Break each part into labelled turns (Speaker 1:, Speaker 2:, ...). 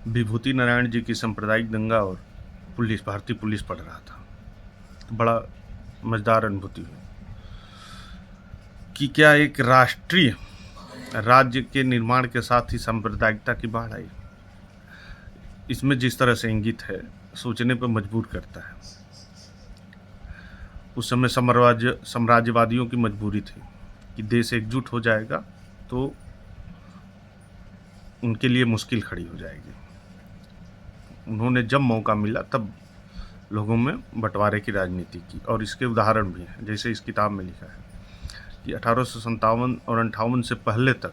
Speaker 1: विभूति नारायण जी की सांप्रदायिक दंगा और भारतीय पुलिस पढ़ रहा था, तो बड़ा मज़ेदार अनुभूति हुई कि क्या एक राष्ट्रीय राज्य के निर्माण के साथ ही सांप्रदायिकता की बाढ़ आई। इसमें जिस तरह से इंगित है, सोचने पर मजबूर करता है। उस समय साम्राज्यवादियों की मजबूरी थी कि देश एकजुट हो जाएगा तो उनके लिए मुश्किल खड़ी हो जाएगी। उन्होंने जब मौका मिला तब लोगों में बंटवारे की राजनीति की, और इसके उदाहरण भी हैं। जैसे इस किताब में लिखा है कि 1857 और 58 से पहले तक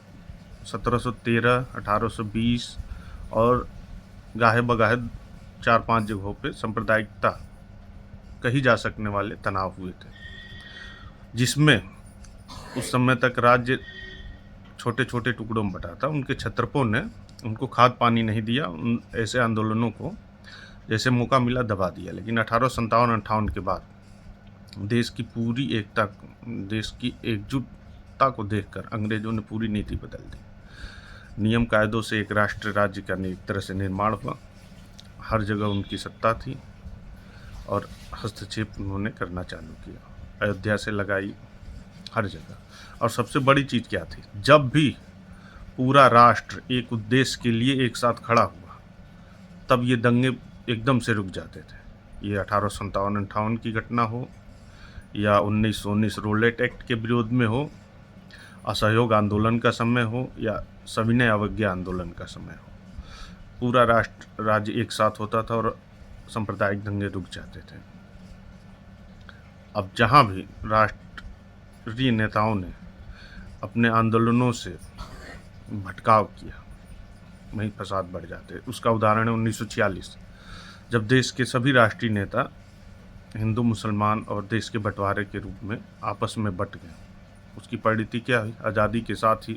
Speaker 1: 1713, 1820 और गाहे बगाहे 4-5 जगहों पे सांप्रदायिकता कही जा सकने वाले तनाव हुए थे, जिसमें उस समय तक राज्य छोटे छोटे टुकड़ों में बटा था। उनके क्षत्रपों ने उनको खाद पानी नहीं दिया। उन ऐसे आंदोलनों को जैसे मौका मिला दबा दिया। लेकिन 1857-58 के बाद देश की पूरी एकता, देश की एकजुटता को देखकर अंग्रेजों ने पूरी नीति बदल दी। नियम कायदों से एक राष्ट्र राज्य का एक तरह से निर्माण हुआ। हर जगह उनकी सत्ता थी और हस्तक्षेप उन्होंने करना चालू किया। अयोध्या से लगाई हर जगह। और सबसे बड़ी चीज़ क्या थी, जब भी पूरा राष्ट्र एक उद्देश्य के लिए एक साथ खड़ा हुआ तब ये दंगे एकदम से रुक जाते थे। ये 1857-58 की घटना हो या 1919 रोलेट एक्ट के विरोध में हो, असहयोग आंदोलन का समय हो या सविनय अवज्ञा आंदोलन का समय हो, पूरा राष्ट्र राज्य एक साथ होता था और सांप्रदायिक दंगे रुक जाते थे। अब जहाँ भी राष्ट्रीय नेताओं ने अपने आंदोलनों से भटकाव किया, वहीं फसाद बढ़ जाते। उसका उदाहरण है 1946, जब देश के सभी राष्ट्रीय नेता हिंदू मुसलमान और देश के बंटवारे के रूप में आपस में बट गए। उसकी परिणति क्या हुई? आज़ादी के साथ ही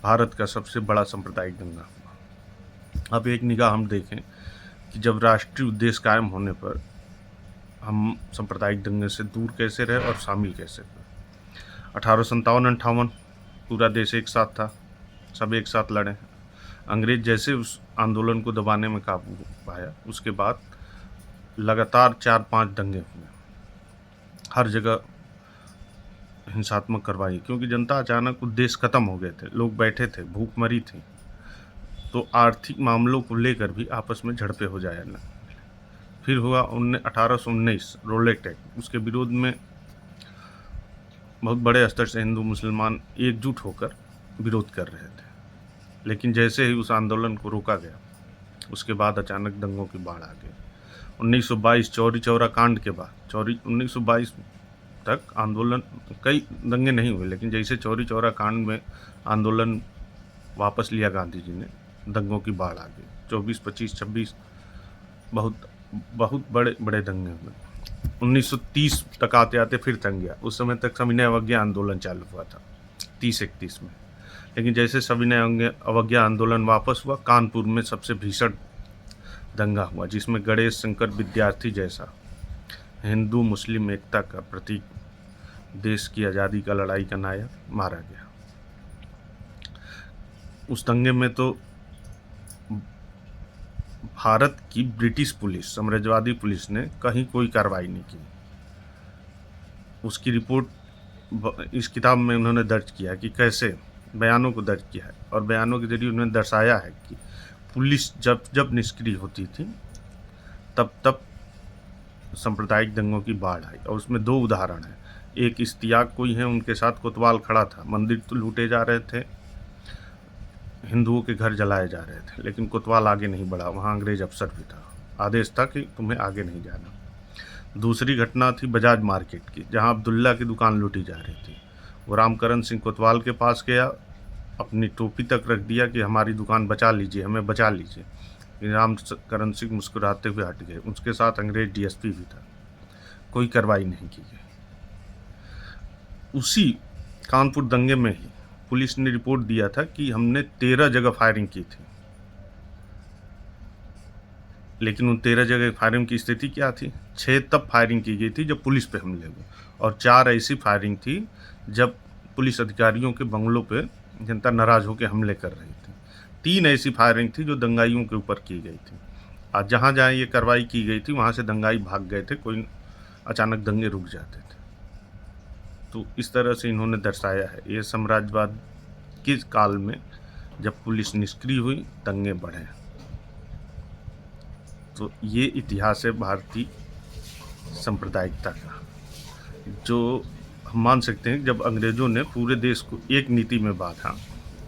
Speaker 1: भारत का सबसे बड़ा सांप्रदायिक दंगा हुआ। अब एक निगाह हम देखें कि जब राष्ट्रीय उद्देश्य कायम होने पर हम सांप्रदायिक दंगे से दूर कैसे रहे और शामिल कैसे हुए। 1857-58 पूरा देश एक साथ था, सब एक साथ लड़े। अंग्रेज जैसे उस आंदोलन को दबाने में काबू पाया, उसके बाद लगातार 4-5 दंगे हुए, हर जगह हिंसात्मक कार्रवाई, क्योंकि जनता अचानक उद्देश्य खत्म हो गए थे, लोग बैठे थे, भूखमरी थी, तो आर्थिक मामलों को लेकर भी आपस में झड़पें हो जाए न। फिर हुआ 1819 रोलेट एक्ट। उसके विरोध में बहुत बड़े स्तर से हिंदू मुसलमान एकजुट होकर विरोध कर रहे थे, लेकिन जैसे ही उस आंदोलन को रोका गया, उसके बाद अचानक दंगों की बाढ़ आ गई। 1922 चौरी चौरा कांड के बाद 1922 तक आंदोलन, कई दंगे नहीं हुए, लेकिन जैसे चौरी चौरा कांड में आंदोलन वापस लिया गांधी जी ने, दंगों की बाढ़ आ गई। 24, 25, 26 बहुत बड़े बड़े दंगे हुए। 1930 तक आते आते फिर दंगे। उस समय तक सविनय अवज्ञा आंदोलन चालू हुआ था 30-31 में, लेकिन जैसे सविनय अवज्ञा आंदोलन वापस हुआ, कानपुर में सबसे भीषण दंगा हुआ, जिसमें गणेश शंकर विद्यार्थी जैसा हिंदू मुस्लिम एकता का प्रतीक, देश की आज़ादी का लड़ाई का नायक मारा गया। उस दंगे में तो भारत की ब्रिटिश पुलिस, साम्राज्यवादी पुलिस ने कहीं कोई कार्रवाई नहीं की। उसकी रिपोर्ट इस किताब में उन्होंने दर्ज किया कि कैसे बयानों को दर्ज किया है, और बयानों के जरिए उन्होंने दर्शाया है कि पुलिस जब जब निष्क्रिय होती थी तब तब सांप्रदायिक दंगों की बाढ़ आई। और उसमें 2 उदाहरण हैं। एक इश्तियाक कोई है, उनके साथ कोतवाल खड़ा था, मंदिर तो लूटे जा रहे थे, हिंदुओं के घर जलाए जा रहे थे, लेकिन कोतवाल आगे नहीं बढ़ा। वहाँ अंग्रेज अफसर भी था, आदेश था कि तुम्हें आगे नहीं जाना। दूसरी घटना थी बजाज मार्केट की, जहाँ अब्दुल्ला की दुकान लूटी जा रही थी। वो रामकरण सिंह कोतवाल के पास गया, अपनी टोपी तक रख दिया कि हमारी दुकान बचा लीजिए, हमें बचा लीजिए। रामकरण सिंह मुस्कुराते हुए हट गए। उसके साथ अंग्रेज डीएसपी भी था। कोई कार्रवाई नहीं की गई। उसी कानपुर दंगे में ही पुलिस ने रिपोर्ट दिया था कि हमने 13 जगह फायरिंग की थी, लेकिन उन 13 जगह फायरिंग की स्थिति क्या थी? 6 तब फायरिंग की गई थी जब पुलिस पे हमले हुए, और 4 ऐसी फायरिंग थी जब पुलिस अधिकारियों के बंगलों पे जनता नाराज होकर हमले कर रही थी। 3 ऐसी फायरिंग थी जो दंगाइयों के ऊपर की गई थी। आज जहाँ जहाँ ये कार्रवाई की गई थी वहाँ से दंगाई भाग गए थे, कोई अचानक दंगे रुक जाते थे। तो इस तरह से इन्होंने दर्शाया है ये साम्राज्यवाद किस काल में जब पुलिस निष्क्रिय हुई दंगे बढ़े। तो ये इतिहास है भारतीय सांप्रदायिकता का, जो हम मान सकते हैं जब अंग्रेज़ों ने पूरे देश को एक नीति में बांधा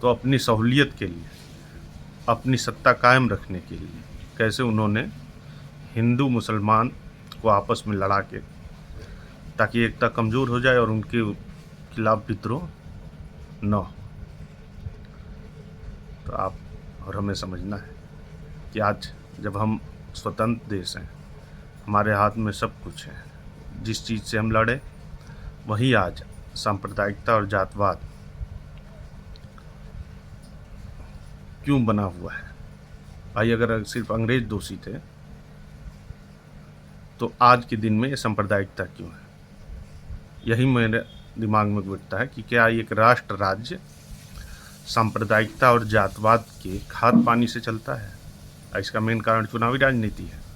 Speaker 1: तो अपनी सहूलियत के लिए, अपनी सत्ता कायम रखने के लिए कैसे उन्होंने हिंदू मुसलमान को आपस में लड़ा के, ताकि एकता कमज़ोर हो जाए और उनके खिलाफ विद्रोह न हो। तो आप और हमें समझना है कि आज जब हम स्वतंत्र देश हैं, हमारे हाथ में सब कुछ है, जिस चीज़ से हम लड़े वही आज सांप्रदायिकता और जातवाद क्यों बना हुआ है। भाई अगर सिर्फ अंग्रेज दोषी थे तो आज के दिन में ये सांप्रदायिकता क्यों है? यही मेरे दिमाग में घुटता है कि क्या एक राष्ट्र राज्य सांप्रदायिकता और जातवाद के खाद पानी से चलता है? इसका मेन कारण चुनावी राजनीति है।